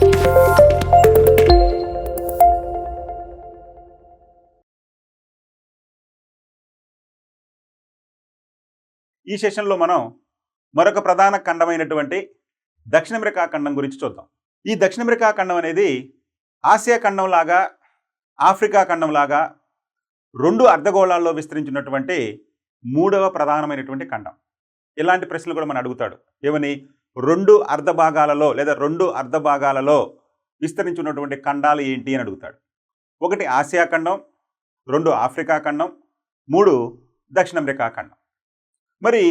ఈ సెషన్లో మనం మరొక ప్రధాన ఖండమైనటువంటి దక్షిణ అమెరికా ఖండం గురించి చూద్దాం. ఈ దక్షిణ అమెరికా ఖండం అనేది ఆసియా ఖండం లాగా, ఆఫ్రికా ఖండం లాగా రెండు అర్ధగోళాల్లో విస్తరించినటువంటి మూడవ ప్రధానమైనటువంటి ఖండం. ఇలాంటి ప్రశ్నలు కూడా మనం అడుగుతాడు. ఏమని? రెండు అర్ధ భాగాలలో లేదా రెండు అర్ధ భాగాలలో విస్తరించినటువంటి ఖండాలు ఏంటి అని అడుగుతాడు. ఒకటి ఆసియా ఖండం, రెండు ఆఫ్రికా ఖండం, మూడు దక్షిణ అమెరికా ఖండం. మరి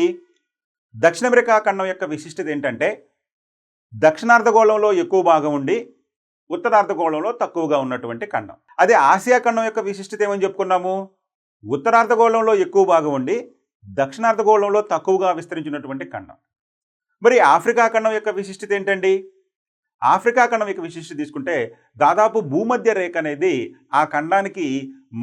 దక్షిణ అమెరికా ఖండం యొక్క విశిష్టత ఏంటంటే దక్షిణార్ధగోళంలో ఎక్కువ భాగం ఉండి ఉత్తరార్ధగోళంలో తక్కువగా ఉన్నటువంటి ఖండం. అదే ఆసియా ఖండం యొక్క విశిష్టత ఏమని చెప్పుకున్నాము? ఉత్తరార్ధగోళంలో ఎక్కువ భాగం ఉండి దక్షిణార్ధగోళంలో తక్కువగా విస్తరించినటువంటి ఖండం. మరి ఆఫ్రికా ఖండం యొక్క విశిష్టత ఏంటండి? ఆఫ్రికా ఖండం యొక్క విశిష్టత తీసుకుంటే దాదాపు భూమధ్య రేఖ అనేది ఆ ఖండానికి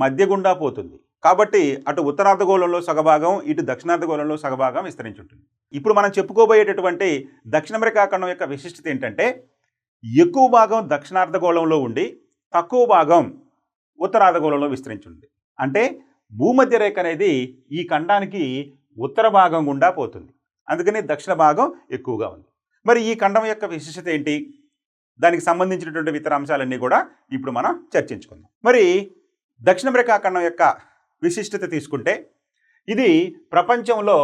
మధ్య గుండా పోతుంది. కాబట్టి అటు ఉత్తరార్ధగోళంలో సగభాగం, ఇటు దక్షిణార్ధగోళంలో సగభాగం విస్తరించి ఉంటుంది. ఇప్పుడు మనం చెప్పుకోబోయేటటువంటి దక్షిణ అమెరికా ఖండం యొక్క విశిష్టత ఏంటంటే ఎక్కువ భాగం దక్షిణార్ధగోళంలో ఉండి తక్కువ భాగం ఉత్తరార్ధగోళంలో విస్తరించి ఉంది. అంటే భూమధ్య రేఖ అనేది ఈ ఖండానికి ఉత్తర భాగం గుండా పోతుంది. అందుకని దక్షిణ భాగం ఎక్కువగా ఉంది. మరి ఈ ఖండం యొక్క విశిష్టత ఏంటి? దానికి సంబంధించినటువంటి ఇతర అంశాలన్నీ కూడా ఇప్పుడు మనం చర్చించుకుందాం. మరి దక్షిణ అమెరికా ఖండం యొక్క విశిష్టత తీసుకుంటే ఇది ప్రపంచంలో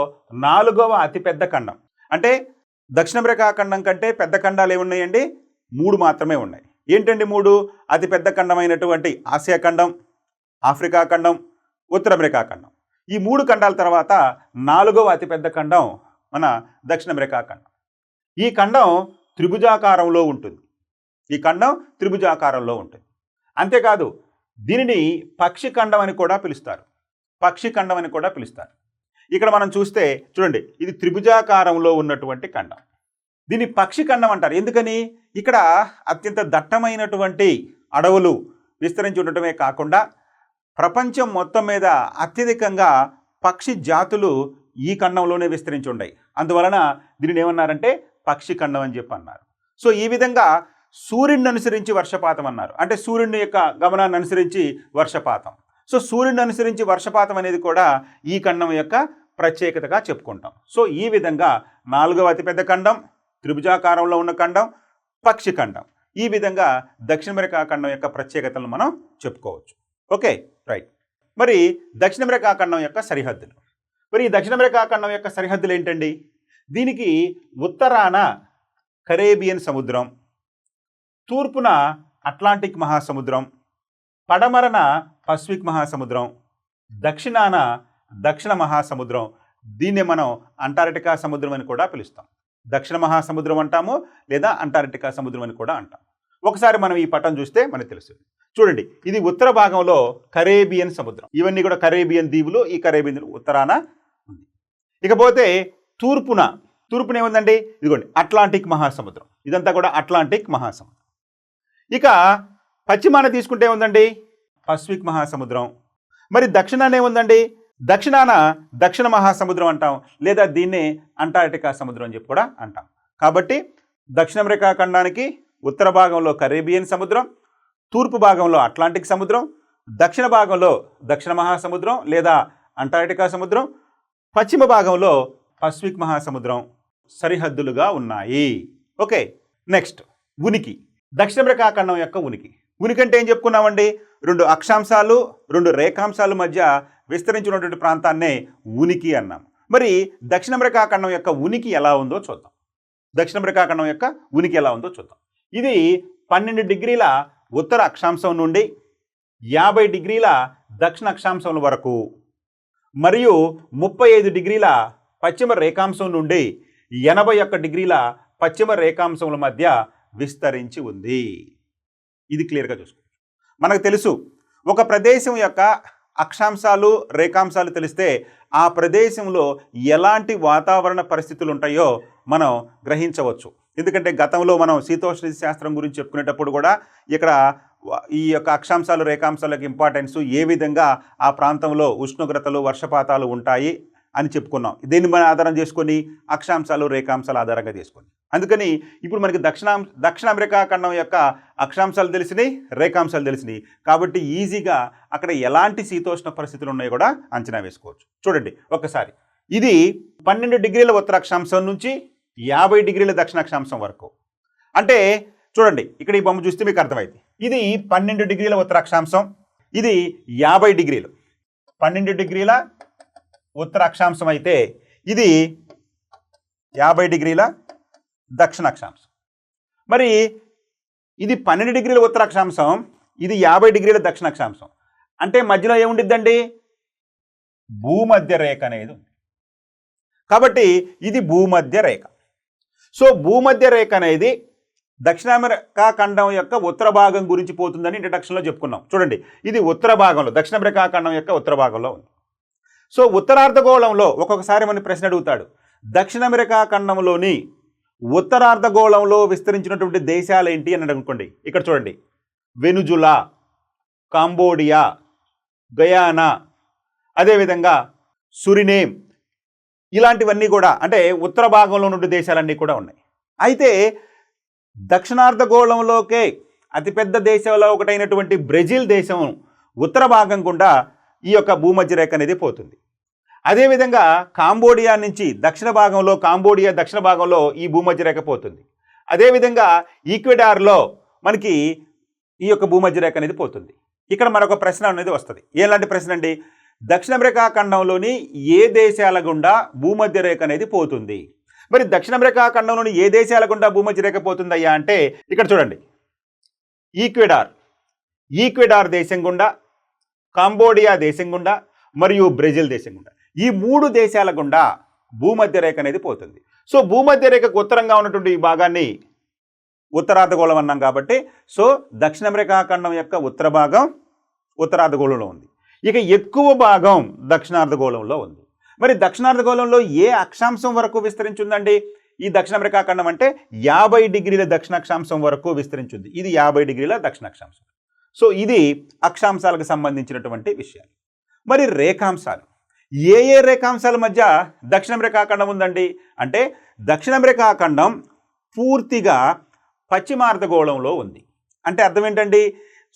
4వ అతిపెద్ద ఖండం. అంటే దక్షిణ అమెరికా ఖండం కంటే పెద్ద ఖండాలు ఏమున్నాయండి? 3 మాత్రమే ఉన్నాయి. ఏంటండి 3? అతిపెద్ద ఖండమైనటువంటి ఆసియా ఖండం, ఆఫ్రికా ఖండం, ఉత్తర అమెరికా ఖండం. ఈ 3 ఖండాల తర్వాత 4వ అతిపెద్ద ఖండం మన దక్షిణ అమెరికా ఖండం. ఈ ఖండం త్రిభుజాకారంలో ఉంటుంది. ఈ ఖండం త్రిభుజాకారంలో ఉంటుంది. అంతేకాదు దీనిని పక్షి ఖండం అని కూడా పిలుస్తారు. పక్షి ఖండం అని కూడా పిలుస్తారు. ఇక్కడ మనం చూస్తే చూడండి, ఇది త్రిభుజాకారంలో ఉన్నటువంటి ఖండం. దీన్ని పక్షి ఖండం అంటారు. ఎందుకని? ఇక్కడ అత్యంత దట్టమైనటువంటి అడవులు విస్తరించి ఉండటమే కాకుండా ప్రపంచం మొత్తం మీద అత్యధికంగా పక్షి జాతులు ఈ ఖండంలోనే విస్తరించి ఉన్నాయి. అందువలన దీనిని ఏమన్నారంటే పక్షి ఖండం అని చెప్పి అన్నారు. సో ఈ విధంగా సూర్యుడిని అనుసరించి వర్షపాతం అన్నారు. అంటే సూర్యుని యొక్క గమనాన్ని అనుసరించి వర్షపాతం. సో సూర్యుడిని అనుసరించి వర్షపాతం అనేది కూడా ఈ ఖండం యొక్క ప్రత్యేకతగా చెప్పుకుంటాం. సో ఈ విధంగా 4వ అతిపెద్ద ఖండం, త్రిభుజాకారంలో ఉన్న ఖండం, పక్షి ఖండం. ఈ విధంగా దక్షిణ అమెరికా ఖండం యొక్క ప్రత్యేకతలను మనం చెప్పుకోవచ్చు. Okay, right. మరి దక్షిణ అమెరికా ఖండం యొక్క సరిహద్దులు. మరి ఈ దక్షిణ అమెరికా ఖండం యొక్క సరిహద్దులు ఏంటండి? దీనికి ఉత్తరాన కరేబియన్ సముద్రం, తూర్పున అట్లాంటిక్ మహాసముద్రం, పడమరన పసిఫిక్ మహాసముద్రం, దక్షిణాన దక్షిణ మహాసముద్రం. దీన్ని మనం అంటార్కిటికా సముద్రం అని కూడా పిలుస్తాం. దక్షిణ మహాసముద్రం అంటాము లేదా అంటార్కిటికా సముద్రం అని కూడా అంటాం. ఒకసారి మనం ఈ పటం చూస్తే మనకు తెలుస్తుంది. చూడండి, ఇది ఉత్తర భాగంలో కరేబియన్ సముద్రం. ఇవన్నీ కూడా కరేబియన్ దీవులు. ఈ కరేబియన్ దీవులు ఉత్తరాన ఉంది. ఇకపోతే తూర్పున ఏముందండి? ఇదిగోండి అట్లాంటిక్ మహాసముద్రం. ఇదంతా కూడా అట్లాంటిక్ మహాసముద్రం. ఇక పశ్చిమాన తీసుకుంటే ఏముందండి? పసిఫిక్ మహాసముద్రం. మరి దక్షిణాన ఏముందండి? దక్షిణాన దక్షిణ మహాసముద్రం అంటాం, లేదా దీన్నే అంటార్కిటికా సముద్రం అని చెప్పి కూడా అంటాం. కాబట్టి దక్షిణ అమెరికా ఖండానికి ఉత్తర భాగంలో కరేబియన్ సముద్రం, తూర్పు భాగంలో అట్లాంటిక్ సముద్రం, దక్షిణ భాగంలో దక్షిణ మహాసముద్రం లేదా అంటార్కిటికా సముద్రం, పశ్చిమ భాగంలో పసిఫిక్ మహాసముద్రం సరిహద్దులుగా ఉన్నాయి. ఓకే, నెక్స్ట్ ఉనికి. దక్షిణ అమెరికా ఖండం యొక్క ఉనికి. ఉనికి అంటే ఏం చెప్పుకున్నామండి? 2 అక్షాంశాలు 2 రేఖాంశాల మధ్య విస్తరించినటువంటి ప్రాంతాన్నే ఉనికి అన్నాం. మరి దక్షిణ అమెరికా ఖండం యొక్క ఉనికి ఎలా ఉందో చూద్దాం. దక్షిణ అమెరికా ఖండం యొక్క ఉనికి ఎలా ఉందో చూద్దాం. ఇది 12 డిగ్రీల ఉత్తర అక్షాంశం నుండి 50 డిగ్రీల దక్షిణ అక్షాంశం వరకు మరియు 35 డిగ్రీల పశ్చిమ రేఖాంశం నుండి 81 డిగ్రీల పశ్చిమ రేఖాంశముల మధ్య విస్తరించి ఉంది. ఇది క్లియర్గా చూసుకోవచ్చు. మనకు తెలుసు, ఒక ప్రదేశం యొక్క అక్షాంశాలు రేఖాంశాలు తెలిస్తే ఆ ప్రదేశంలో ఎలాంటి వాతావరణ పరిస్థితులు ఉంటాయో మనం గ్రహించవచ్చు. ఎందుకంటే గతంలో మనం శీతోష్ణ శాస్త్రం గురించి చెప్పుకునేటప్పుడు కూడా ఇక్కడ ఈ యొక్క అక్షాంశాలు రేఖాంశాలకు ఇంపార్టెన్స్, ఏ విధంగా ఆ ప్రాంతంలో ఉష్ణోగ్రతలు వర్షపాతాలు ఉంటాయి అని చెప్పుకున్నాం. దీన్ని మనం ఆధారం చేసుకొని అక్షాంశాలు రేఖాంశాలు ఆధారంగా చేసుకొని, అందుకని ఇప్పుడు మనకి దక్షిణ అమెరికా ఖండం యొక్క అక్షాంశాలు తెలిసినాయి, రేఖాంశాలు తెలిసినాయి. కాబట్టి ఈజీగా అక్కడ ఎలాంటి శీతోష్ణ పరిస్థితులు ఉన్నాయో కూడా అంచనా వేసుకోవచ్చు. చూడండి ఒక్కసారి, ఇది 12 డిగ్రీల ఉత్తర అక్షాంశం నుంచి 50 డిగ్రీల దక్షిణ అక్షాంశం వరకు. అంటే చూడండి ఇక్కడ ఈ బొమ్మ చూస్తే మీకు అర్థమైంది. ఇది 12 డిగ్రీల ఉత్తర అక్షాంశం, ఇది 50 డిగ్రీలు. 12 డిగ్రీల ఉత్తర అక్షాంశం అయితే ఇది 50 డిగ్రీల దక్షిణ అక్షాంశం. మరి ఇది 12 డిగ్రీల ఉత్తర అక్షాంశం, ఇది 50 డిగ్రీల దక్షిణ అక్షాంశం. అంటే మధ్యలో ఏముండిద్దండి? భూమధ్య రేఖ అనేది ఉంది. కాబట్టి ఇది భూమధ్య రేఖ. సో భూమధ్య రేఖ అనేది దక్షిణ అమెరికా ఖండం యొక్క ఉత్తర భాగం గురించి పోతుందని ఇంట్రడక్షన్లో చెప్పుకున్నాం. చూడండి, ఇది ఉత్తర భాగంలో, దక్షిణ అమెరికా ఖండం యొక్క ఉత్తర భాగంలో ఉంది. సో ఉత్తరార్ధగోళంలో ఒక్కొక్కసారి మన ప్రశ్న అడుగుతాడు, దక్షిణ అమెరికా ఖండంలోని ఉత్తరార్ధగోళంలో విస్తరించినటువంటి దేశాలు ఏంటి అని అనుకోండి. ఇక్కడ చూడండి, వెనుజులా, కాంబోడియా, గయానా, అదేవిధంగా సురినేమ్, ఇలాంటివన్నీ కూడా అంటే ఉత్తర భాగంలో నుండి దేశాలన్నీ కూడా ఉన్నాయి. అయితే దక్షిణార్ధగోళంలోకే అతిపెద్ద దేశంలో ఒకటైనటువంటి బ్రెజిల్ దేశం ఉత్తర భాగం గుండా ఈ యొక్క భూమధ్య రేఖ అనేది పోతుంది. అదేవిధంగా కాంబోడియా నుంచి దక్షిణ భాగంలో, కాంబోడియా దక్షిణ భాగంలో ఈ భూమధ్య రేఖ పోతుంది. అదేవిధంగా ఈక్వెడార్లో మనకి ఈ యొక్క భూమధ్య రేఖ అనేది పోతుంది. ఇక్కడ మరొక ప్రశ్న అనేది వస్తుంది. ఎలాంటి ప్రశ్న అండి? దక్షిణ అమెరికా ఖండంలోని ఏ దేశాల గుండా భూమధ్య రేఖ అనేది పోతుంది? మరి దక్షిణ అమెరికా ఖండంలోని ఏ దేశాల గుండా భూమధ్య రేఖ పోతుందయ్యా అంటే ఇక్కడ చూడండి, ఈక్వెడార్ దేశం గుండా, కాంబోడియా దేశం గుండా మరియు బ్రెజిల్ దేశం గుండా, ఈ 3 దేశాల గుండా భూమధ్య రేఖ అనేది పోతుంది. సో భూమధ్య రేఖకు ఉత్తరంగా ఉన్నటువంటి ఈ భాగాన్ని ఉత్తరార్ధగోళం అన్నాం కాబట్టి, సో దక్షిణ అమెరికా ఖండం యొక్క ఉత్తర భాగం ఉత్తరార్ధగోళంలో ఉంది. ఇక ఎక్కువ భాగం దక్షిణార్ధగోళంలో ఉంది. మరి దక్షిణార్ధగోళంలో ఏ అక్షాంశం వరకు విస్తరించిందండి ఈ దక్షిణ అమెరికా ఖండం అంటే? 50 డిగ్రీల దక్షిణ అక్షాంశం వరకు విస్తరించింది. ఇది 50 డిగ్రీల దక్షిణ అక్షాంశం. సో ఇది అక్షాంశాలకు సంబంధించినటువంటి విషయాలు. మరి రేఖాంశాలు, ఏ ఏ రేఖాంశాల మధ్య దక్షిణ అమెరికా ఖండం ఉందండి అంటే, దక్షిణ అమెరికా ఖండం పూర్తిగా పశ్చిమార్ధగోళంలో ఉంది. అంటే అర్థం ఏంటండి?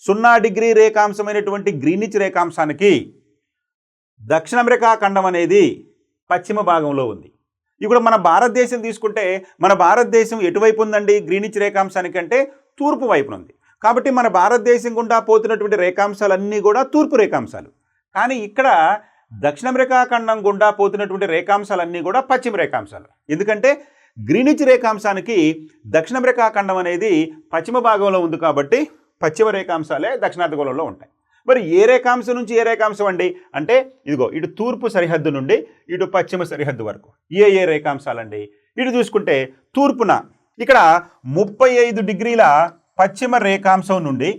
0 డిగ్రీ రేఖాంశమైనటువంటి గ్రీనిచ్ రేఖాంశానికి దక్షిణ అమెరికా ఖండం అనేది పశ్చిమ భాగంలో ఉంది. ఇప్పుడు మన భారతదేశం తీసుకుంటే, మన భారతదేశం ఎటువైపు ఉందండి గ్రీనిచ్ రేఖాంశానికి అంటే? తూర్పు వైపున ఉంది. కాబట్టి మన భారతదేశం గుండా పోతున్నటువంటి రేఖాంశాలన్నీ కూడా తూర్పు రేఖాంశాలు. కానీ ఇక్కడ దక్షిణ అమెరికా ఖండం గుండా పోతున్నటువంటి రేఖాంశాలన్నీ కూడా పశ్చిమ రేఖాంశాలు. ఎందుకంటే గ్రీనిచ్ రేఖాంశానికి దక్షిణ అమెరికా ఖండం అనేది పశ్చిమ భాగంలో ఉంది కాబట్టి పశ్చిమ రేఖాంశాలే దక్షిణార్ధగోళంలో ఉంటాయి. మరి ఏ రేఖాంశం నుంచి ఏ రేఖాంశం అండి అంటే, ఇదిగో ఇటు తూర్పు సరిహద్దు నుండి ఇటు పశ్చిమ సరిహద్దు వరకు ఏ రేఖాంశాలండి? ఇటు చూసుకుంటే తూర్పున ఇక్కడ 35 డిగ్రీల పశ్చిమ రేఖాంశం నుండి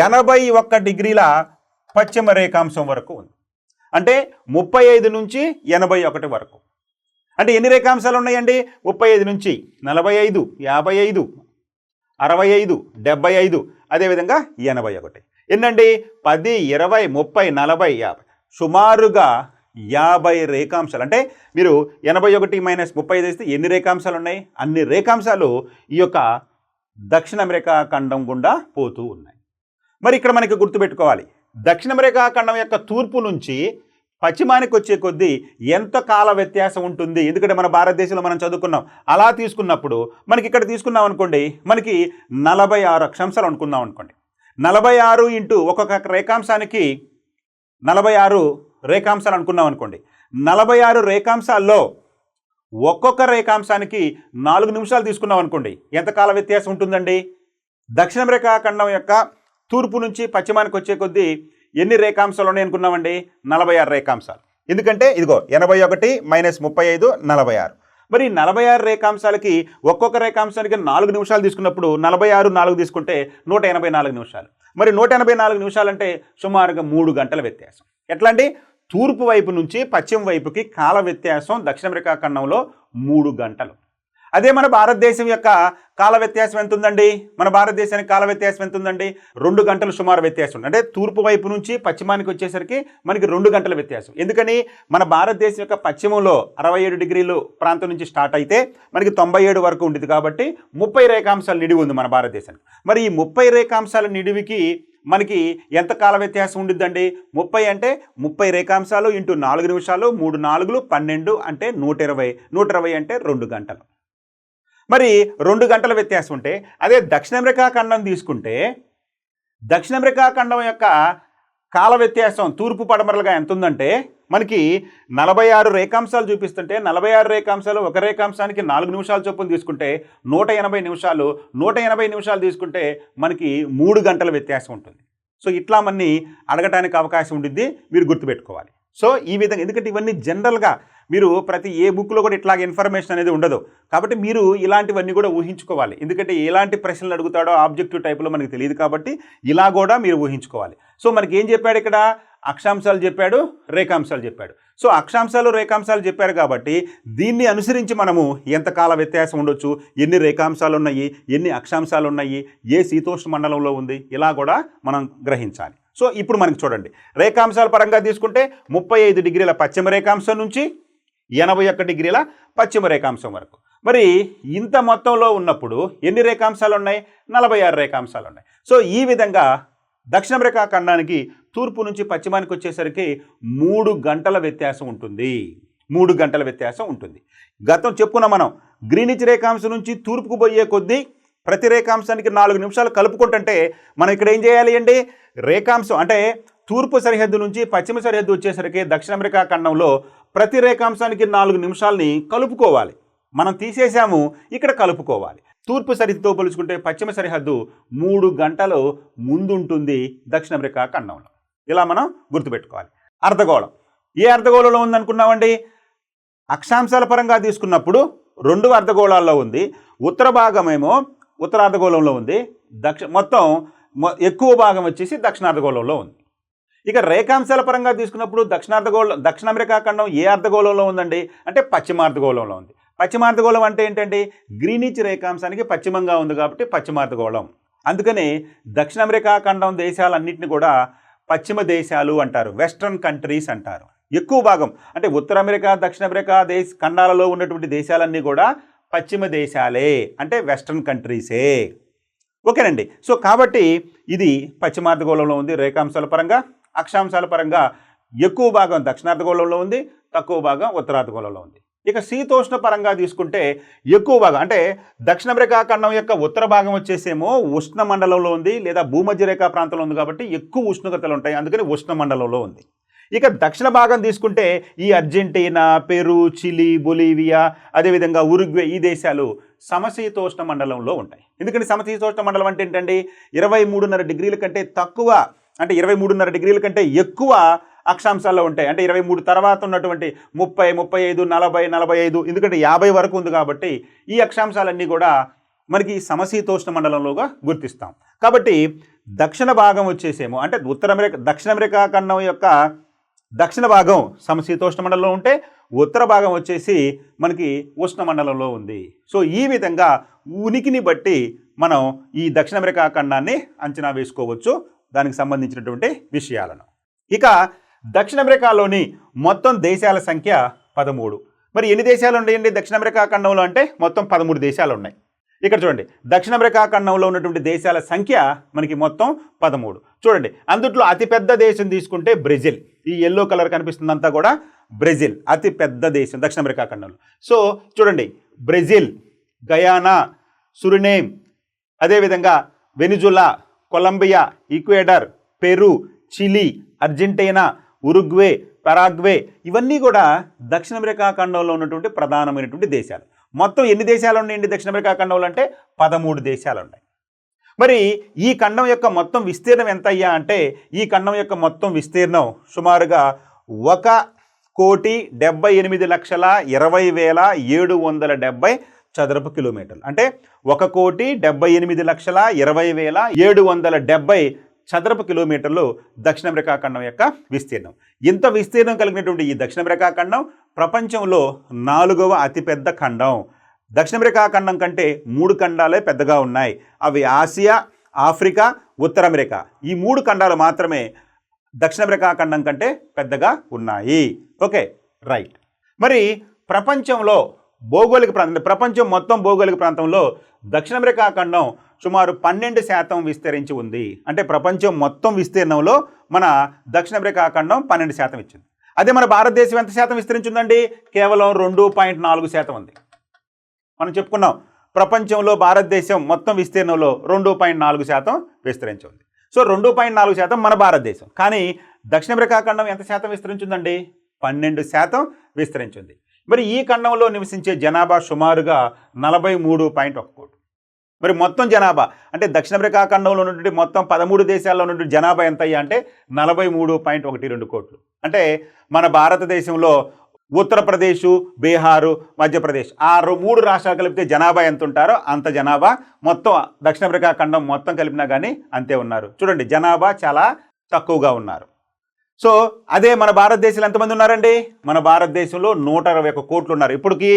81 డిగ్రీల పశ్చిమ రేఖాంశం వరకు ఉంది. అంటే 35 నుంచి 81 వరకు. అంటే ఎన్ని రేఖాంశాలు ఉన్నాయండి? 35 నుంచి 45, 55, 65, 75, అదేవిధంగా 81. ఎన్నండి? 10, 20, 30, 40, 50, సుమారుగా 50 రేఖాంశాలు. అంటే మీరు 81 - 35 వేస్తే ఎన్ని రేఖాంశాలు ఉన్నాయి? అన్ని రేఖాంశాలు ఈ యొక్క దక్షిణ అమెరికా ఖండం గుండా పోతూ ఉన్నాయి. మరి ఇక్కడ మనకి గుర్తుపెట్టుకోవాలి, దక్షిణ అమెరికా ఖండం యొక్క తూర్పు నుంచి పశ్చిమానికి వచ్చే కొద్దీ ఎంత కాల వ్యత్యాసం ఉంటుంది? ఎందుకంటే మన భారతదేశంలో మనం చదువుకున్నాం. అలా తీసుకున్నప్పుడు మనకి ఇక్కడ తీసుకున్నాం అనుకోండి, మనకి 46 అక్షాంశాలు అనుకున్నాం అనుకోండి. 46 ఇంటూ ఒక్కొక్క రేఖాంశానికి 46 రేఖాంశాలు అనుకున్నాం అనుకోండి. 46 రేఖాంశాల్లో ఒక్కొక్క రేఖాంశానికి 4 నిమిషాలు తీసుకున్నాం అనుకోండి. ఎంత కాల వ్యత్యాసం ఉంటుందండి? దక్షిణ అమెరికా ఖండం యొక్క తూర్పు నుంచి పశ్చిమానికి వచ్చే కొద్దీ ఎన్ని రేఖాంశాలు ఉన్నాయి అనుకున్నామండి? 46 రేఖాంశాలు. ఎందుకంటే ఇదిగో 81 - 35 46. మరి 46 రేఖాంశాలకి ఒక్కొక్క రేఖాంశానికి 4 నిమిషాలు తీసుకున్నప్పుడు 46 4 తీసుకుంటే 184 నిమిషాలు. మరి 184 నిమిషాలంటే సుమారుగా 3 గంటల వ్యత్యాసం. ఎట్లా అండి? తూర్పు వైపు నుంచి పశ్చిమ వైపుకి కాల వ్యత్యాసం దక్షిణ అమెరికా ఖండంలో 3 గంటలు. అదే మన భారతదేశం యొక్క కాల వ్యత్యాసం ఎంత ఉందండి? మన భారతదేశానికి కాల వ్యత్యాసం ఎంత ఉందండి? 2 గంటలు సుమారు వ్యత్యాసం ఉంది. అంటే తూర్పు వైపు నుంచి పశ్చిమానికి వచ్చేసరికి మనకి 2 గంటల వ్యత్యాసం. ఎందుకని? మన భారతదేశం యొక్క పశ్చిమంలో 67 డిగ్రీలు ప్రాంతం నుంచి స్టార్ట్ అయితే మనకి 97 వరకు ఉంటుంది కాబట్టి 30 రేఖాంశాల నిడివి ఉంది మన భారతదేశానికి. మరి ఈ 30 రేఖాంశాల నిడివికి మనకి ఎంత కాల వ్యత్యాసం ఉండిద్దండి? 30 అంటే 30 రేఖాంశాలు ఇంటూ 4 నిమిషాలు, 3 4లు 12 అంటే 120. 120 అంటే 2 గంటలు. మరి 2 గంటల వ్యత్యాసం ఉంటే అదే దక్షిణ అమెరికా ఖండం తీసుకుంటే దక్షిణ అమెరికా ఖండం యొక్క కాల వ్యత్యాసం తూర్పు పడమరలుగా ఎంత ఉందంటే మనకి 46 రేఖాంశాలు చూపిస్తుంటే 46 రేఖాంశాలు ఒక రేఖాంశానికి 4 నిమిషాల చొప్పున తీసుకుంటే 180 నిమిషాలు. 180 నిమిషాలు తీసుకుంటే మనకి 3 గంటల వ్యత్యాసం ఉంటుంది. సో ఇట్లా మన్ని అడగటానికి అవకాశం ఉంటుంది, మీరు గుర్తుపెట్టుకోవాలి. సో ఈ విధంగా, ఎందుకంటే ఇవన్నీ జనరల్గా మీరు ప్రతి ఏ బుక్లో కూడా ఇట్లాగ ఇన్ఫర్మేషన్ అనేది ఉండదు కాబట్టి మీరు ఇలాంటివన్నీ కూడా ఊహించుకోవాలి. ఎందుకంటే ఎలాంటి ప్రశ్నలు అడుగుతాడో ఆబ్జెక్టివ్ టైప్లో మనకి తెలియదు కాబట్టి ఇలా కూడా మీరు ఊహించుకోవాలి. సో మనకి ఏం చెప్పాడు ఇక్కడ? అక్షాంశాలు చెప్పాడు, రేఖాంశాలు చెప్పాడు. సో అక్షాంశాలు రేఖాంశాలు చెప్పారు కాబట్టి దీన్ని అనుసరించి మనము ఎంత కాల వ్యత్యాసం ఉండొచ్చు, ఎన్ని రేఖాంశాలు ఉన్నాయి, ఎన్ని అక్షాంశాలు ఉన్నాయి, ఏ శీతోష్ణ మండలంలో ఉంది, ఇలా కూడా మనం గ్రహించాలి. సో ఇప్పుడు మనకి చూడండి, రేఖాంశాల పరంగా తీసుకుంటే 35 డిగ్రీల పశ్చిమ రేఖాంశం నుంచి 81 డిగ్రీల పశ్చిమ రేఖాంశం వరకు. మరి ఇంత మొత్తంలో ఉన్నప్పుడు ఎన్ని రేఖాంశాలు ఉన్నాయి? 46 రేఖాంశాలు ఉన్నాయి. సో ఈ విధంగా దక్షిణ అమెరికా ఖండానికి తూర్పు నుంచి పశ్చిమానికి వచ్చేసరికి 3 గంటల వ్యత్యాసం ఉంటుంది. 3 గంటల వ్యత్యాసం ఉంటుంది. గతం చెప్పుకున్నాం మనం, గ్రీనిచ్ రేఖాంశం నుంచి తూర్పుకు పోయే కొద్దీ ప్రతి రేఖాంశానికి 4 నిమిషాలు కలుపుకుంటుంటే మనం ఇక్కడ ఏం చేయాలి అండి? రేఖాంశం అంటే తూర్పు సరిహద్దు నుంచి పశ్చిమ సరిహద్దు వచ్చేసరికి దక్షిణ అమెరికా ఖండంలో ప్రతి రేఖాంశానికి 4 నిమిషాలని కలుపుకోవాలి. మనం తీసేసాము, ఇక్కడ కలుపుకోవాలి. తూర్పు సరిహద్దుతో పోల్చుకుంటే పశ్చిమ సరిహద్దు 3 గంటలు ముందుంటుంది దక్షిణ అమెరికా ఖండంలో. ఇలా మనం గుర్తుపెట్టుకోవాలి. అర్ధగోళం ఏ అర్ధగోళంలో ఉందనుకున్నామండి? అక్షాంశాల పరంగా తీసుకున్నప్పుడు 2 అర్ధగోళాల్లో ఉంది. ఉత్తర భాగమేమో ఉత్తర అర్ధగోళంలో ఉంది, మొత్తం ఎక్కువ భాగం వచ్చేసి దక్షిణార్ధగోళంలో ఉంది. ఇక రేఖాంశాల పరంగా తీసుకున్నప్పుడు దక్షిణ అమెరికా ఖండం ఏ అర్ధగోళంలో ఉందండి అంటే పశ్చిమార్ధగోళంలో ఉంది. పశ్చిమార్ధగోళం అంటే ఏంటండి? గ్రీనిచ్ రేఖాంశానికి పశ్చిమంగా ఉంది కాబట్టి పశ్చిమార్ధగోళం. అందుకని దక్షిణ అమెరికా ఖండం దేశాలన్నింటినీ కూడా పశ్చిమ దేశాలు అంటారు, వెస్ట్రన్ కంట్రీస్ అంటారు. ఎక్కువ భాగం అంటే ఉత్తర అమెరికా దక్షిణ అమెరికా ఖండాలలో ఉన్నటువంటి దేశాలన్నీ కూడా పశ్చిమ దేశాలే, అంటే వెస్ట్రన్ కంట్రీసే. ఓకేనండి. సో కాబట్టి ఇది పశ్చిమార్ధగోళంలో ఉంది రేఖాంశాల పరంగా. అక్షాంశాల పరంగా ఎక్కువ భాగం దక్షిణార్ధగోళంలో ఉంది, తక్కువ భాగం ఉత్తరార్ధగోళంలో ఉంది. ఇక శీతోష్ణ పరంగా తీసుకుంటే ఎక్కువ భాగం అంటే దక్షిణ అమెరికా ఖండం యొక్క ఉత్తర భాగం వచ్చేసేమో ఉష్ణ మండలంలో ఉంది, లేదా భూమధ్య రేఖా ప్రాంతంలో ఉంది కాబట్టి ఎక్కువ ఉష్ణోగ్రతలు ఉంటాయి, అందుకని ఉష్ణ మండలంలో ఉంది. ఇక దక్షిణ భాగం తీసుకుంటే ఈ అర్జెంటీనా, పెరు, చిలీ, బొలీవియా, అదేవిధంగా ఉరుగ్వే ఈ దేశాలు సమశీతోష్ణ మండలంలో ఉంటాయి. ఎందుకంటే సమశీతోష్ణ మండలం అంటే ఏంటండి? 23.5 డిగ్రీల కంటే తక్కువ, అంటే 23.5 డిగ్రీల కంటే ఎక్కువ అక్షాంశాల్లో ఉంటాయి. అంటే 23 తర్వాత ఉన్నటువంటి 30, 35, 40, 45, ఎందుకంటే 50 వరకు ఉంది కాబట్టి ఈ అక్షాంశాలన్నీ కూడా మనకి సమశీతోష్ణ మండలంలోగా గుర్తిస్తాం. కాబట్టి దక్షిణ భాగం వచ్చేసేమో అంటే దక్షిణ అమెరికా ఖండం యొక్క దక్షిణ భాగం సమశీతోష్ణ మండలంలో ఉంటే ఉత్తర భాగం వచ్చేసి మనకి ఉష్ణ మండలంలో ఉంది. సో ఈ విధంగా ఉనికిని బట్టి మనం ఈ దక్షిణ అమెరికా ఖండాన్ని అంచనా వేసుకోవచ్చు, దానికి సంబంధించినటువంటి విషయాలను. ఇక దక్షిణ అమెరికాలోని మొత్తం దేశాల సంఖ్య 13. మరి ఎన్ని దేశాలు ఉన్నాయండి దక్షిణ అమెరికా ఖండంలో అంటే? మొత్తం 13 దేశాలు ఉన్నాయి. ఇక్కడ చూడండి, దక్షిణ అమెరికా ఖండంలో ఉన్నటువంటి దేశాల సంఖ్య మనకి మొత్తం 13. చూడండి, అందుట్లో అతిపెద్ద దేశం తీసుకుంటే బ్రెజిల్. ఈ ఎల్లో కలర్ కనిపిస్తుందంతా కూడా బ్రెజిల్ అతిపెద్ద దేశం దక్షిణ అమెరికా ఖండంలో. సో చూడండి, బ్రెజిల్, గయానా, సురినేమ్, అదేవిధంగా Venezuela, Colombia, Ecuador, Peru, Chile, Argentina, Uruguay, Paraguay ఇవన్నీ కూడా దక్షిణ అమెరికా ఖండంలో ఉన్నటువంటి ప్రధానమైనటువంటి దేశాలు. మొత్తం ఎన్ని దేశాలు ఉన్నాయండి దక్షిణ అమెరికా ఖండంలో అంటే? 13 దేశాలు ఉన్నాయి. మరి ఈ ఖండం యొక్క మొత్తం విస్తీర్ణం ఎంత అయ్యా అంటే, ఈ ఖండం యొక్క మొత్తం విస్తీర్ణం సుమారుగా 1,78,20,770 చదరపు కిలోమీటర్లు. అంటే 1,78,20,770 చదరపు కిలోమీటర్లు దక్షిణ అమెరికా ఖండం యొక్క విస్తీర్ణం. ఇంత విస్తీర్ణం కలిగినటువంటి ఈ దక్షిణ అమెరికా ఖండం ప్రపంచంలో 4వ అతిపెద్ద ఖండం. దక్షిణ అమెరికా ఖండం కంటే 3 ఖండాలే పెద్దగా ఉన్నాయి. అవి ఆసియా, ఆఫ్రికా, ఉత్తర అమెరికా. ఈ 3 ఖండాలు మాత్రమే దక్షిణ అమెరికా ఖండం కంటే పెద్దగా ఉన్నాయి. Okay, right. మరి ప్రపంచంలో ప్రపంచం మొత్తం భౌగోళిక ప్రాంతంలో దక్షిణ అమెరికా ఖండం సుమారు 12% విస్తరించి ఉంది. అంటే ప్రపంచం మొత్తం విస్తీర్ణంలో మన దక్షిణ అమెరికా ఖండం 12% ఇచ్చింది. అదే మన భారతదేశం ఎంత శాతం విస్తరించిందండి? కేవలం 2.4% ఉంది. మనం చెప్పుకున్నాం ప్రపంచంలో భారతదేశం మొత్తం విస్తీర్ణంలో 2.4% విస్తరించి ఉంది. సో 2.4% మన భారతదేశం. కానీ దక్షిణ అమెరికా ఖండం ఎంత శాతం విస్తరించిందండి? 12% విస్తరించింది. మరి ఈ ఖండంలో నివసించే జనాభా సుమారుగా 43.1 కోట్లు. మరి మొత్తం జనాభా అంటే దక్షిణ అమెరికా ఖండంలో ఉన్నటువంటి మొత్తం 13 దేశాల్లో ఉన్నటువంటి జనాభా ఎంత అయ్యా అంటే 43.12 కోట్లు. అంటే మన భారతదేశంలో ఉత్తరప్రదేశ్, బీహారు, మధ్యప్రదేశ్ ఆ 3 రాష్ట్రాలు కలిపితే జనాభా ఎంత ఉంటారో అంత జనాభా మొత్తం దక్షిణ అమెరికా ఖండం మొత్తం కలిపినా కానీ అంతే ఉన్నారు. చూడండి, జనాభా చాలా తక్కువగా ఉన్నారు. సో అదే మన భారతదేశంలో ఎంతమంది ఉన్నారండి? మన భారతదేశంలో 121 కోట్లు ఉన్నారు. ఇప్పటికి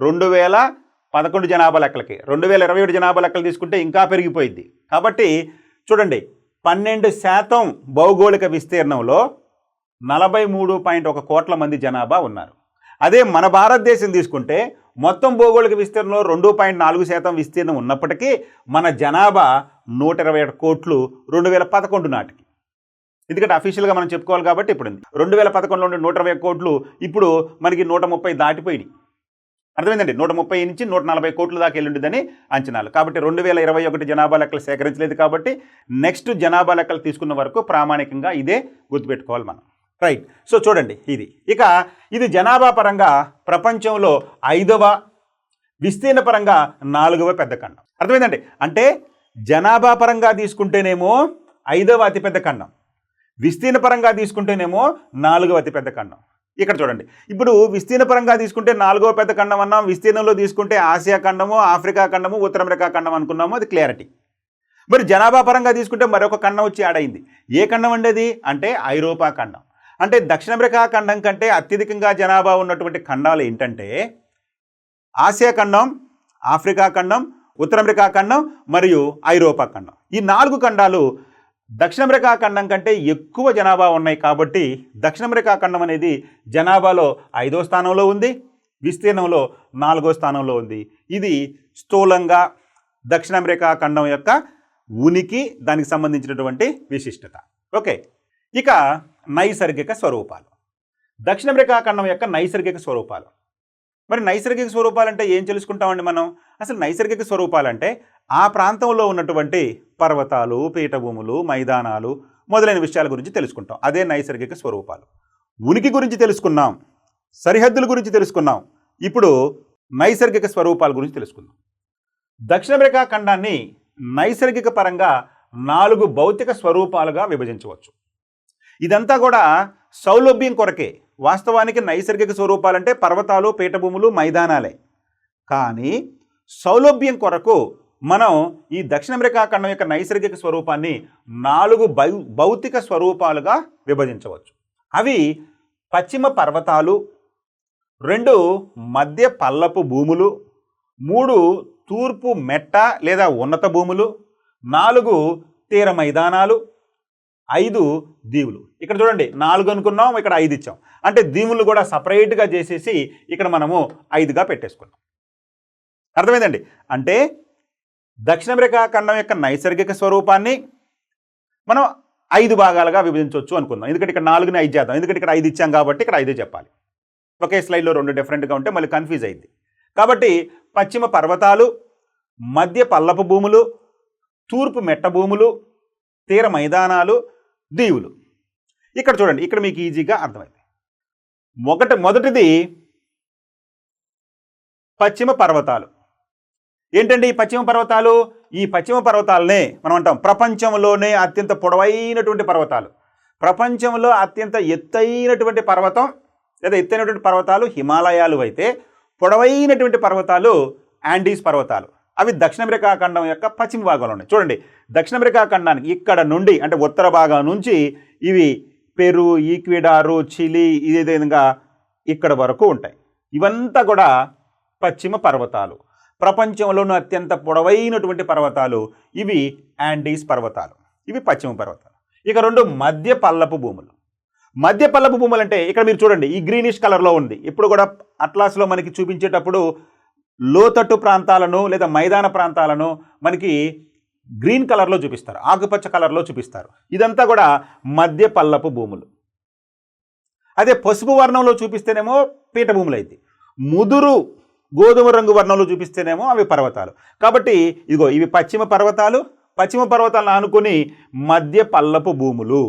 2011 జనాభా లెక్కలకి 2021 జనాభా లెక్కలు తీసుకుంటే ఇంకా పెరిగిపోయింది. కాబట్టి చూడండి, 12% భౌగోళిక విస్తీర్ణంలో 43.1 కోట్ల మంది జనాభా ఉన్నారు. అదే మన భారతదేశం తీసుకుంటే మొత్తం భౌగోళిక విస్తీర్ణంలో 2.4% విస్తీర్ణం ఉన్నప్పటికీ మన జనాభా 121 కోట్లు 2011 నాటికి. ఎందుకంటే అఫీషియల్గా మనం చెప్పుకోవాలి కాబట్టి ఇప్పుడు 2011లో ఉండే 120 కోట్లు ఇప్పుడు మనకి 130 దాటిపోయినాయి. అర్థమైందండి? 130 నుంచి 140 కోట్ల దాకా వెళ్ళింటుందని అంచనాలు. కాబట్టి 2021 జనాభా లెక్కలు సేకరించలేదు కాబట్టి నెక్స్ట్ జనాభా లెక్కలు తీసుకున్న వరకు ప్రామాణికంగా ఇదే గుర్తుపెట్టుకోవాలి మనం. రైట్. సో చూడండి, ఇది జనాభా పరంగా ప్రపంచంలో 5వ, విస్తీర్ణ పరంగా 4వ పెద్ద ఖండం. అర్థమైందండి? అంటే జనాభా పరంగా తీసుకుంటేనేమో 5వ అతిపెద్ద ఖండం, విస్తీర్ణ పరంగా తీసుకుంటేనేమో 4వ అతిపెద్ద ఖండం. ఇక్కడ చూడండి, ఇప్పుడు విస్తీర్ణ పరంగా తీసుకుంటే 4వ పెద్ద ఖండం అన్నాం, విస్తీర్ణంలో తీసుకుంటే ఆసియా ఖండము, ఆఫ్రికా ఖండము, ఉత్తర అమెరికా ఖండం అనుకున్నాము. అది క్లారిటీ. మరి జనాభా పరంగా తీసుకుంటే మరొక ఖండం వచ్చి యాడ్ అయింది. ఏ ఖండం అండి? అంటే ఐరోపా ఖండం. అంటే దక్షిణ అమెరికా ఖండం కంటే అత్యధికంగా జనాభా ఉన్నటువంటి ఖండాలు ఏంటంటే ఆసియా ఖండం, ఆఫ్రికా ఖండం, ఉత్తర అమెరికా ఖండం మరియు ఐరోపా ఖండం. ఈ 4 ఖండాలు దక్షిణ అమెరికా ఖండం కంటే ఎక్కువ జనాభా ఉన్నాయి. కాబట్టి దక్షిణ అమెరికా ఖండం అనేది జనాభాలో 5వ స్థానంలో ఉంది, విస్తీర్ణంలో 4వ స్థానంలో ఉంది. ఇది స్థూలంగా దక్షిణ అమెరికా ఖండం యొక్క ఉనికి, దానికి సంబంధించినటువంటి విశిష్టత. ఓకే, ఇక నైసర్గిక స్వరూపాలు. దక్షిణ అమెరికా ఖండం యొక్క నైసర్గిక స్వరూపాలు. మరి నైసర్గిక స్వరూపాలు అంటే ఏం తెలుసుకుంటామండి మనం? అసలు నైసర్గిక స్వరూపాలు అంటే ఆ ప్రాంతంలో ఉన్నటువంటి పర్వతాలు, పీఠభూములు, మైదానాలు మొదలైన విషయాల గురించి తెలుసుకుంటాం. అదే నైసర్గిక స్వరూపాలు. ఉనికి గురించి తెలుసుకున్నాం, సరిహద్దుల గురించి తెలుసుకున్నాం. ఇప్పుడు నైసర్గిక స్వరూపాల గురించి తెలుసుకుందాం. దక్షిణ అమెరికా ఖండాన్ని నైసర్గిక పరంగా 4 భౌతిక స్వరూపాలుగా విభజించవచ్చు. ఇదంతా కూడా సౌలభ్యం కొరకే. వాస్తవానికి నైసర్గిక స్వరూపాలంటే పర్వతాలు, పీఠభూములు, మైదానాలే. కానీ సౌలభ్యం కొరకు మనం ఈ దక్షిణ అమెరికా ఖండం యొక్క నైసర్గిక స్వరూపాన్ని 4 భౌతిక స్వరూపాలుగా విభజించవచ్చు. అవి పశ్చిమ పర్వతాలు, 2 మధ్య పల్లపు భూములు, 3 తూర్పు మెట్ట లేదా ఉన్నత భూములు, 4 తీర మైదానాలు, 5 దీవులు. ఇక్కడ చూడండి, 4 అనుకున్నాం, ఇక్కడ 5 ఇచ్చాం. అంటే దీవులు కూడా సపరేట్గా చేసేసి ఇక్కడ మనము 5గా పెట్టేసుకున్నాం. అర్థమైందండి? అంటే దక్షిణ అమెరికా ఖండం యొక్క నైసర్గిక స్వరూపాన్ని మనం 5 భాగాలుగా విభజించవచ్చు అనుకుందాం. ఎందుకంటే ఇక్కడ 4ని 5 చేద్దాం. ఎందుకంటే ఇక్కడ 5 ఇచ్చాం కాబట్టి ఇక్కడ 5 చెప్పాలి. ఒకే స్లైడ్లో 2 డిఫరెంట్గా ఉంటే మళ్ళీ కన్ఫ్యూజ్ అయింది. కాబట్టి పశ్చిమ పర్వతాలు, మధ్య పల్లపు భూములు, తూర్పు మెట్ట భూములు, తీర మైదానాలు, దీవులు. ఇక్కడ చూడండి, ఇక్కడ మీకు ఈజీగా అర్థమైంది. మొదటిది పశ్చిమ పర్వతాలు. ఏంటండి ఈ పశ్చిమ పర్వతాలు? ఈ పశ్చిమ పర్వతాలనే మనం అంటాం ప్రపంచంలోనే అత్యంత పొడవైనటువంటి పర్వతాలు. ప్రపంచంలో అత్యంత ఎత్తైనటువంటి పర్వతం లేదా ఎత్తైనటువంటి పర్వతాలు హిమాలయాలు అయితే, పొడవైనటువంటి పర్వతాలు యాండీస్ పర్వతాలు. అవి దక్షిణ అమెరికా ఖండం యొక్క పశ్చిమ భాగంలో ఉన్నాయి. చూడండి, దక్షిణ అమెరికా ఖండానికి ఇక్కడ నుండి అంటే ఉత్తర భాగం నుంచి ఇవి పెరు, ఈక్వెడారు, చిలీ, ఇదే విధంగా ఇక్కడ వరకు ఉంటాయి. ఇవంతా కూడా పశ్చిమ పర్వతాలు. ప్రపంచంలోని అత్యంత పొడవైనటువంటి పర్వతాలు ఇవి యాండీస్ పర్వతాలు. ఇవి పశ్చిమ పర్వతాలు. ఇక రెండు మధ్య పల్లపు భూములు. మధ్య పల్లపు భూములు అంటే ఇక్కడ మీరు చూడండి, ఈ గ్రీనిష్ కలర్లో ఉంది. ఇప్పుడు కూడా అట్లాస్లో మనకి చూపించేటప్పుడు లోతట్టు ప్రాంతాలను లేదా మైదాన ప్రాంతాలను మనకి గ్రీన్ కలర్లో చూపిస్తారు, ఆకుపచ్చ కలర్లో చూపిస్తారు. ఇదంతా కూడా మధ్య పల్లపు భూములు. అదే పసుపు వర్ణంలో చూపిస్తేనేమో పీఠభూములు అయితే, ముదురు గోధుమ రంగు వర్ణంలో చూపిస్తేనేమో అవి పర్వతాలు. కాబట్టి ఇదిగో ఇవి పశ్చిమ పర్వతాలు. పశ్చిమ పర్వతాలను ఆనుకొని మధ్య పల్లపు భూములు,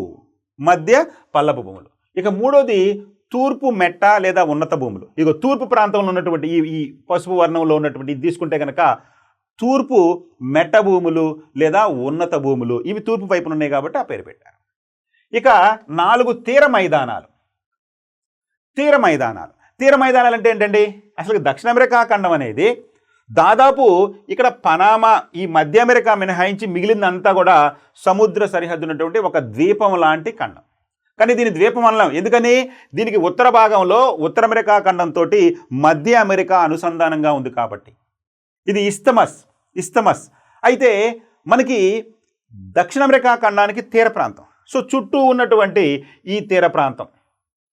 మధ్య పల్లపు భూములు. ఇక మూడోది తూర్పు మెట్ట లేదా ఉన్నత భూములు. ఇదిగో తూర్పు ప్రాంతంలో ఉన్నటువంటి ఈ పసుపు వర్ణంలో ఉన్నటువంటి ఇది తీసుకుంటే కనుక తూర్పు మెట్ట భూములు లేదా ఉన్నత భూములు. ఇవి తూర్పు వైపున ఉన్నాయి కాబట్టి ఆ పేరు పెట్టారు. ఇక 4 తీర మైదానాలు. తీర మైదానాలు అంటే ఏంటండి? అసలు దక్షిణ అమెరికా ఖండం అనేది దాదాపు ఇక్కడ పనామా, ఈ మధ్య అమెరికా మినహాయించి మిగిలిందంతా కూడా సముద్ర సరిహద్దు ఉన్నటువంటి ఒక ద్వీపం లాంటి ఖండం. కానీ దీని ద్వీపం అనలేం. ఎందుకని? దీనికి ఉత్తర భాగంలో ఉత్తర అమెరికా ఖండంతో మధ్య అమెరికా అనుసంధానంగా ఉంది కాబట్టి ఇది ఇస్తమస్. అయితే మనకి దక్షిణ అమెరికా ఖండానికి తీర ప్రాంతం. సో చుట్టూ ఉన్నటువంటి ఈ తీర ప్రాంతం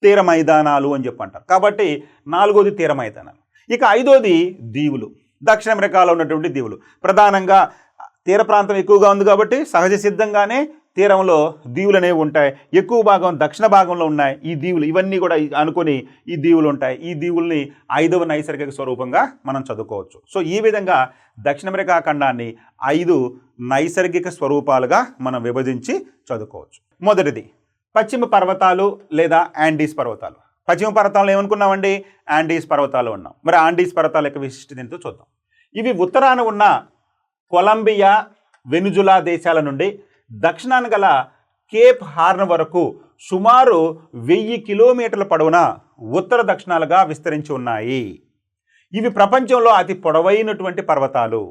తీర మైదానాలు అని చెప్పంటారు. కాబట్టి 4వది తీర మైదానాలు. ఇక 5వది దీవులు. దక్షిణ అమెరికాలో ఉన్నటువంటి దీవులు ప్రధానంగా తీర ప్రాంతం ఎక్కువగా ఉంది కాబట్టి సహజ సిద్ధంగానే తీరంలో దీవులు అనేవి ఉంటాయి. ఎక్కువ భాగం దక్షిణ భాగంలో ఉన్నాయి ఈ దీవులు. ఇవన్నీ కూడా అనుకొని ఈ దీవులు ఉంటాయి. ఈ దీవుల్ని 5వ నైసర్గిక స్వరూపంగా మనం చదువుకోవచ్చు. సో ఈ విధంగా దక్షిణ అమెరికా ఖండాన్ని 5 నైసర్గిక స్వరూపాలుగా మనం విభజించి చదువుకోవచ్చు. మొదటిది పశ్చిమ పర్వతాలు లేదా యాండీస్ పర్వతాలు. పశ్చిమ పర్వతాలు ఏమనుకున్నామండి? యాండీస్ పర్వతాలు ఉన్నాం. మరి యాండీస్ పర్వతాల యొక్క విశిష్టత ఏంటో చూద్దాం. ఇవి ఉత్తరాన ఉన్న కొలంబియా, వెనుజులా దేశాల నుండి దక్షిణాన గల కేప్ హార్న్ వరకు సుమారు 1000 కిలోమీటర్ల పొడవున ఉత్తర దక్షిణాలుగా విస్తరించి ఉన్నాయి. ఇవి ప్రపంచంలో అతి పొడవైనటువంటి పర్వతాలు.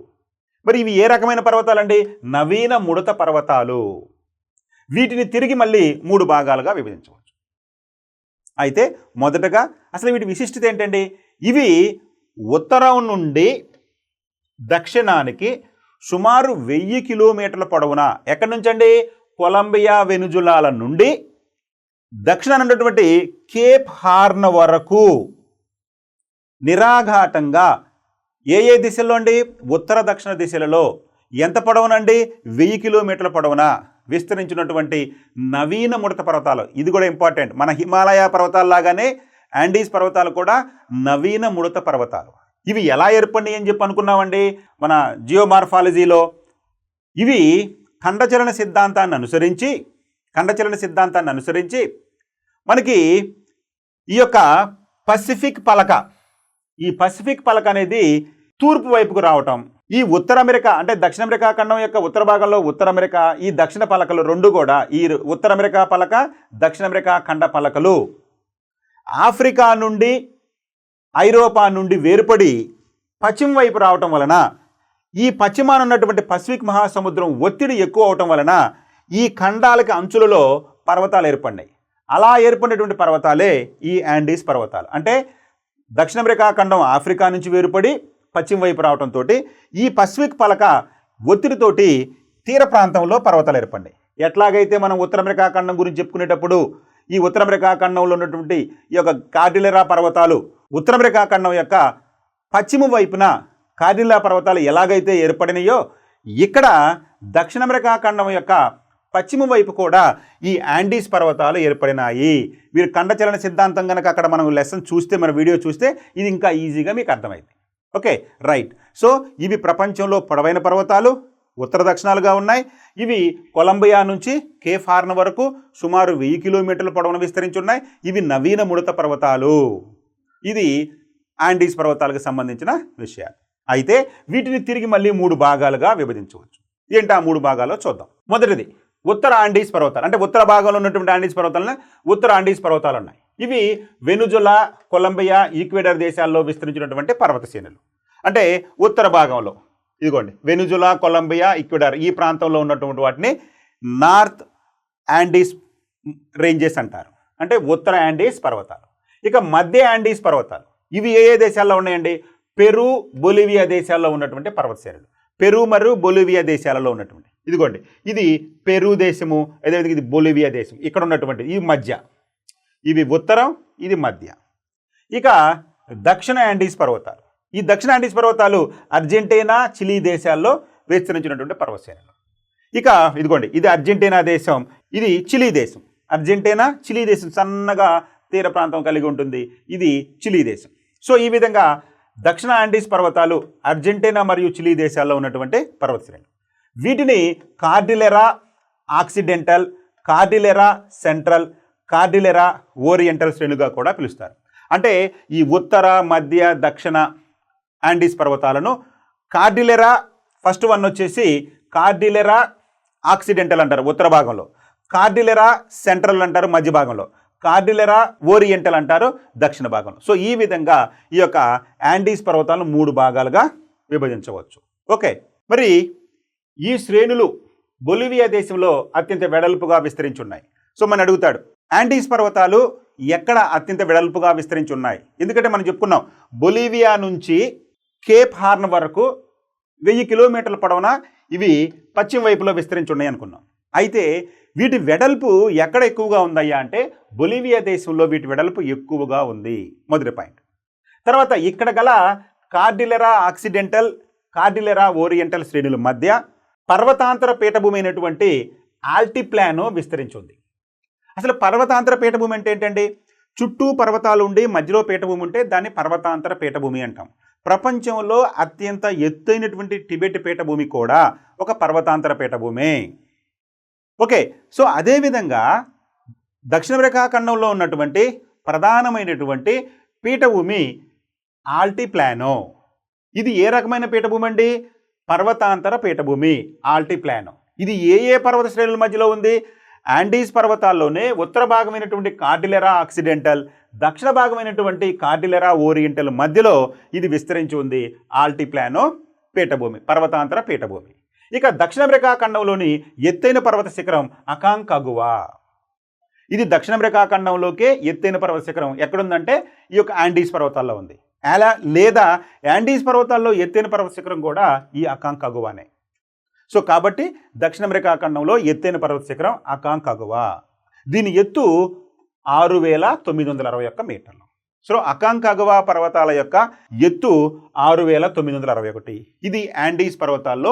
మరి ఇవి ఏ రకమైన పర్వతాలండి? నవీన ముడత పర్వతాలు. వీటిని తిరిగి మళ్ళీ 3 భాగాలుగా విభజించవచ్చు. అయితే మొదటగా అసలు వీటి విశిష్టత ఏంటండి? ఇవి ఉత్తరం నుండి దక్షిణానికి సుమారు 1000 కిలోమీటర్ల పొడవున, ఎక్కడి నుంచి అండి? కొలంబియా, వెనుజులాల నుండి దక్షిణాన ఉన్నటువంటి కేప్ హార్న్ వరకు నిరాఘాటంగా ఏ దిశల్లో అండి? ఉత్తర దక్షిణ దిశలలో. ఎంత పొడవునండి? 1000 కిలోమీటర్ల పొడవున విస్తరించినటువంటి నవీన ముడత పర్వతాలు. ఇది కూడా ఇంపార్టెంట్. మన హిమాలయ పర్వతాల లాగానే యాండీస్ పర్వతాలు కూడా నవీన ముడత పర్వతాలు. ఇవి ఎలా ఏర్పడినాయి అని చెప్పి అనుకున్నామండి మన జియోమార్ఫాలజీలో? ఇవి ఖండచలన సిద్ధాంతాన్ని అనుసరించి మనకి ఈ యొక్క పసిఫిక్ పలక అనేది తూర్పు వైపుకు రావటం. ఈ ఉత్తర అమెరికా అంటే దక్షిణ అమెరికా ఖండం యొక్క ఉత్తర భాగంలో ఉత్తర అమెరికా, ఈ దక్షిణ పలకలు రెండు కూడా, ఈ ఉత్తర అమెరికా పలక, దక్షిణ అమెరికా ఖండ పలకలు ఆఫ్రికా నుండి, ఐరోపా నుండి వేరుపడి పశ్చిమ వైపు రావటం వలన, ఈ పశ్చిమాన ఉన్నటువంటి పసిఫిక్ మహాసముద్రం ఒత్తిడి ఎక్కువ అవటం వలన ఈ ఖండాలకి అంచులలో పర్వతాలు ఏర్పడినాయి. అలా ఏర్పడినటువంటి పర్వతాలే ఈ యాండీస్ పర్వతాలు. అంటే దక్షిణ అమెరికా ఖండం ఆఫ్రికా నుంచి వేరుపడి పశ్చిమ వైపు రావడంతో ఈ పసిఫిక్ పలక ఒత్తిడితోటి తీర ప్రాంతంలో పర్వతాలు ఏర్పడినాయి. ఎట్లాగైతే మనం ఉత్తర అమెరికా ఖండం గురించి చెప్పుకునేటప్పుడు ఈ ఉత్తర అమెరికా ఖండంలో ఉన్నటువంటి ఈ యొక్క కార్డిలెరా పర్వతాలు, ఉత్తర అమెరికా ఖండం యొక్క పశ్చిమ వైపున కార్డిలెరా పర్వతాలు ఎలాగైతే ఏర్పడినాయో, ఇక్కడ దక్షిణ అమెరికా ఖండం యొక్క పశ్చిమ వైపు కూడా ఈ యాండీస్ పర్వతాలు ఏర్పడినాయి. వీరు ఖండచలన సిద్ధాంతం కనుక అక్కడ మనం లెసన్ చూస్తే, మన వీడియో చూస్తే ఇది ఇంకా ఈజీగా మీకు అర్థమైంది. Okay, right. సో ఇవి ప్రపంచంలో పొడవైన పర్వతాలు, ఉత్తర దక్షిణాలుగా ఉన్నాయి. ఇవి కొలంబియా నుంచి కేప్ హార్న్ వరకు సుమారు 1000 కిలోమీటర్ల పొడవున విస్తరించి ఉన్నాయి. ఇవి నవీన ముడత పర్వతాలు. ఇది యాండీస్ పర్వతాలకు సంబంధించిన విషయాలు. అయితే వీటిని తిరిగి మళ్ళీ 3 భాగాలుగా విభజించవచ్చు. ఏంటి ఆ 3 భాగాల్లో చూద్దాం. మొదటిది ఉత్తర ఆండీస్ పర్వతాలు. అంటే ఉత్తర భాగంలో ఉన్నటువంటి ఆండీస్ పర్వతాలను ఉత్తర ఆండీస్ పర్వతాలు ఉన్నాయి. ఇవి వెనుజులా, కొలంబియా, ఈక్వెడార్ దేశాల్లో విస్తరించినటువంటి పర్వత శ్రేణులు. అంటే ఉత్తర భాగంలో ఇదిగోండి వెనుజులా, కొలంబియా, ఈక్వెడార్ ఈ ప్రాంతంలో ఉన్నటువంటి వాటిని నార్త్ యాండీస్ రేంజెస్ అంటారు. అంటే ఉత్తర యాండీస్ పర్వతాలు. ఇక మధ్య యాండీస్ పర్వతాలు ఇవి ఏ దేశాల్లో ఉన్నాయండి? పెరు బొలివియా దేశాల్లో ఉన్నటువంటి పర్వత శ్రేణులు. పెరు మరియు బొలివియా దేశాలలో ఉన్నటువంటి ఇదిగోండి, ఇది పెరు దేశము, అదేవిధంగా ఇది బొలివియా దేశం. ఇక్కడ ఉన్నటువంటి ఈ మధ్య, ఇవి ఉత్తరం, ఇది మధ్య. ఇక దక్షిణ యాండీస్ పర్వతాలు. ఈ దక్షిణ యాండీస్ పర్వతాలు అర్జెంటీనా, చిలీ దేశాల్లో విస్తరించినటువంటి పర్వత శ్రేణులు. ఇక ఇదిగోండి, ఇది అర్జెంటీనా దేశం, ఇది చిలీ దేశం. అర్జెంటీనా, చిలీ దేశం సన్నగా తీర ప్రాంతం కలిగి ఉంటుంది. ఇది చిలీ దేశం. సో ఈ విధంగా దక్షిణ యాండీస్ పర్వతాలు అర్జెంటీనా మరియు చిలీ దేశాల్లో ఉన్నటువంటి పర్వత శ్రేణులు. వీటిని కార్డిలెరా ఆక్సిడెంటల్, కార్డిలెరా సెంట్రల్, కార్డిలెరా ఓరియంటల్ శ్రేణులుగా కూడా పిలుస్తారు. అంటే ఈ ఉత్తర, మధ్య, దక్షిణ యాండీస్ పర్వతాలను కార్డిలెరా, ఫస్ట్ వన్ వచ్చేసి కార్డిలెరా ఆక్సిడెంటల్ అంటారు ఉత్తర భాగంలో, కార్డిలెరా సెంట్రల్ అంటారు మధ్య భాగంలో, కార్డిలెరా ఓరియంటల్ అంటారు దక్షిణ భాగంలో. సో ఈ విధంగా ఈ యొక్క యాండీస్ పర్వతాలను 3 భాగాలుగా విభజించవచ్చు. ఓకే, మరి ఈ శ్రేణులు బొలివియా దేశంలో అత్యంత వెడల్పుగా విస్తరించి ఉన్నాయి. సో మనం అడుగుతాడు, యాండీస్ పర్వతాలు ఎక్కడ అత్యంత వెడల్పుగా విస్తరించి ఉన్నాయి? ఎందుకంటే మనం చెప్పుకున్నాం, బొలివియా నుంచి కేప్ హార్న్ వరకు 1000 కిలోమీటర్ల పొడవున ఇవి పశ్చిమ వైపులో విస్తరించి ఉన్నాయి అనుకున్నాం. అయితే వీటి వెడల్పు ఎక్కడ ఎక్కువగా ఉందయ్యా అంటే బొలివియా దేశంలో వీటి వెడల్పు ఎక్కువగా ఉంది, మొదటి పాయింట్. తర్వాత ఇక్కడ గల కార్డిలెరా ఆక్సిడెంటల్, కార్డిలెరా ఓరియంటల్ శ్రేణుల మధ్య పర్వతాంతర పీఠభూమి అయినటువంటి ఆల్టిప్లానో విస్తరించి ఉంది. అసలు పర్వతాంతర పీఠభూమి అంటే ఏంటండి? చుట్టూ పర్వతాలు ఉండి మధ్యలో పీఠభూమి ఉంటే దాన్ని పర్వతాంతర పీఠభూమి అంటాం. ప్రపంచంలో అత్యంత ఎత్తైనటువంటి టిబెట్ పీఠభూమి కూడా ఒక పర్వతాంతర పీఠభూమే. ఓకే, సో అదేవిధంగా దక్షిణ అమెరికా ఖండంలో ఉన్నటువంటి ప్రధానమైనటువంటి పీఠభూమి ఆల్టిప్లానో. ఇది ఏ రకమైన పీఠభూమి అండి? పర్వతాంతర పీఠభూమి ఆల్టిప్లానో. ఇది ఏ ఏ పర్వత శ్రేణుల మధ్యలో ఉంది? యాండీస్ పర్వతాల్లోనే ఉత్తర భాగమైనటువంటి కార్డిలెరా ఆక్సిడెంటల్, దక్షిణ భాగమైనటువంటి కార్డిలెరా ఓరియంటల్ మధ్యలో ఇది విస్తరించి ఉంది ఆల్టిప్లానో పీఠభూమి, పర్వతాంతర పీఠభూమి. ఇక దక్షిణ అమెరికా ఖండంలోని ఎత్తైన పర్వత శిఖరం అకాంకాగువా. ఇది దక్షిణ అమెరికా ఖండంలోకే ఎత్తైన పర్వత శిఖరం ఎక్కడుందంటే ఈ యొక్క యాండీస్ పర్వతాల్లో ఉంది. అలా లేదా యాండీస్ పర్వతాల్లో ఎత్తైన పర్వత శిఖరం కూడా ఈ అకాంకాగువానే. సో కాబట్టి దక్షిణ అమెరికా ఖండంలో ఎత్తైన పర్వత శిఖరం అకాంకాగువా. దీని ఎత్తు 6961 మీటర్లు. సో అకాంకాగువా పర్వతాల యొక్క ఎత్తు 6961. ఇది యాండీస్ పర్వతాల్లో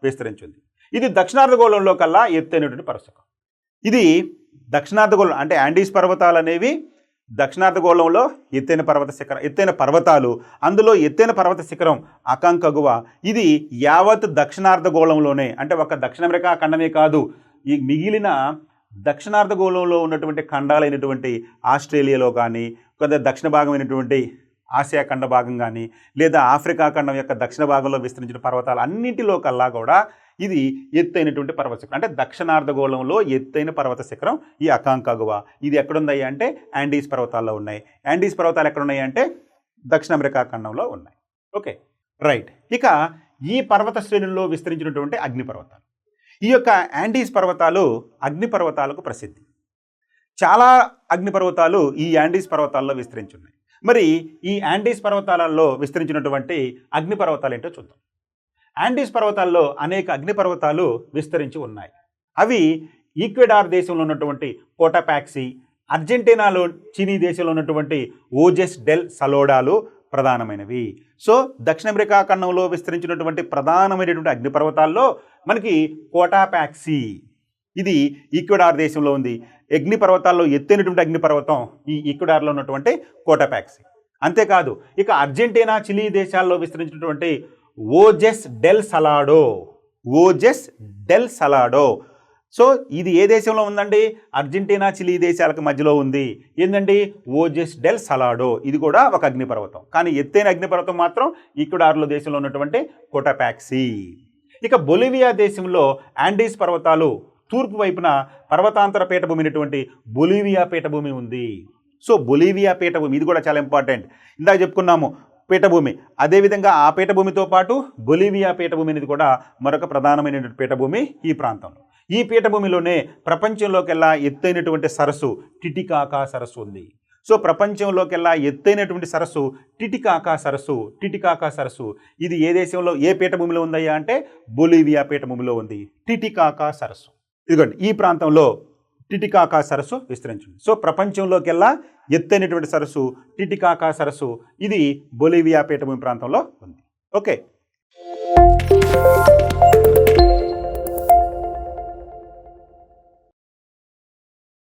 విస్తరించింది. ఇది దక్షిణార్ధగోళంలో కల్లా ఎత్తైనటువంటి పర్వత శిఖరం. ఇది దక్షిణార్ధగోళం అంటే యాండీస్ పర్వతాలు అనేవి దక్షిణార్ధగోళంలో ఎత్తైన పర్వతాలు. అందులో ఎత్తైన పర్వత శిఖరం అకాంకాగువా. ఇది యావత్ దక్షిణార్ధగోళంలోనే, అంటే ఒక దక్షిణ అమెరికా ఖండమే కాదు, ఈ మిగిలిన దక్షిణార్ధగోళంలో ఉన్నటువంటి ఖండాలైనటువంటి ఆస్ట్రేలియాలో కానీ, కొంత దక్షిణ భాగమైనటువంటి ఆసియా ఖండ భాగం కానీ, లేదా ఆఫ్రికా ఖండం యొక్క దక్షిణ భాగంలో విస్తరించిన పర్వతాలు అన్నింటిలో కల్లా కూడా ఇది ఎత్తైనటువంటి పర్వత శిఖరం. అంటే దక్షిణార్ధగోళంలో ఎత్తైన పర్వత శిఖరం ఈ అకాంకాగువా. ఇది ఎక్కడున్నాయి అంటే యాండీస్ పర్వతాల్లో ఉన్నాయి. యాండీస్ పర్వతాలు ఎక్కడున్నాయి అంటే దక్షిణ అమెరికా ఖండంలో ఉన్నాయి. Okay, right. ఇక ఈ పర్వత శ్రేణుల్లో విస్తరించినటువంటి అగ్నిపర్వతాలు. ఈ యొక్క యాండీస్ పర్వతాలు అగ్నిపర్వతాలకు ప్రసిద్ధి. చాలా అగ్నిపర్వతాలు ఈ యాండీస్ పర్వతాల్లో విస్తరించి ఉన్నాయి. మరి ఈ యాండీస్ పర్వతాలలో విస్తరించినటువంటి అగ్నిపర్వతాలు ఏంటో చూద్దాం. యాండీస్ పర్వతాల్లో అనేక అగ్నిపర్వతాలు విస్తరించి ఉన్నాయి. అవి ఈక్వెడార్ దేశంలో ఉన్నటువంటి కోటాపాక్సీ, అర్జెంటీనాలో చిలీ దేశంలో ఉన్నటువంటి ఓజెస్ డెల్ సలోడాలు ప్రధానమైనవి. సో దక్షిణ అమెరికా ఖండంలో విస్తరించినటువంటి ప్రధానమైనటువంటి అగ్నిపర్వతాల్లో మనకి కోటాపాక్సీ, ఇది ఈక్వెడార్ దేశంలో ఉంది. అగ్నిపర్వతాల్లో ఎత్తైనటువంటి అగ్నిపర్వతం ఈ ఈక్వెడార్లో ఉన్నటువంటి కోటాపాక్సీ. అంతేకాదు ఇక అర్జెంటీనా, చిలీ దేశాల్లో విస్తరించినటువంటి ఓజెస్ డెల్ సలాడో. సో ఇది ఏ దేశంలో ఉందండి? అర్జెంటీనా, చిలీ దేశాలకు మధ్యలో ఉంది. ఏంటండి? Ojos del Salado. ఇది కూడా ఒక అగ్నిపర్వతం, కానీ ఎత్తైన అగ్నిపర్వతం మాత్రం ఈక్వెడార్లో దేశంలో ఉన్నటువంటి కోటాపాక్సీ. ఇక బొలివియా దేశంలో యాండీస్ పర్వతాలు తూర్పు వైపున పర్వతాంతర పీఠభూమి అయినటువంటి బొలివియా పీఠభూమి ఉంది. సో బొలివియా పీఠభూమి ఇది కూడా చాలా ఇంపార్టెంట్. ఇందాక చెప్పుకున్నాము పీఠభూమి, అదేవిధంగా ఆ పీఠభూమితో పాటు బొలివియా పీఠభూమి అనేది కూడా మరొక ప్రధానమైనటువంటి పీఠభూమి ఈ ప్రాంతంలో. ఈ పీఠభూమిలోనే ప్రపంచంలోకెల్లా ఎత్తైనటువంటి సరస్సు టిటికాకా సరస్సు ఉంది. సో ప్రపంచంలోకెల్లా ఎత్తైనటువంటి సరస్సు టిటికాకా సరస్సు. టిటికాకా సరస్సు ఇది ఏ దేశంలో ఏ పీఠభూమిలో ఉందయ్యా అంటే బొలీవియా పీఠభూమిలో ఉంది టిటికాకా సరస్సు. ఇదిగోండి ఈ ప్రాంతంలో టిటికాకా సరస్సు విస్తరించింది. సో ప్రపంచంలోకెల్లా ఎత్తైనటువంటి సరస్సు టిటికాకా సరస్సు ఇది బొలీవియా పీఠభూమి ప్రాంతంలో ఉంది. ఓకే.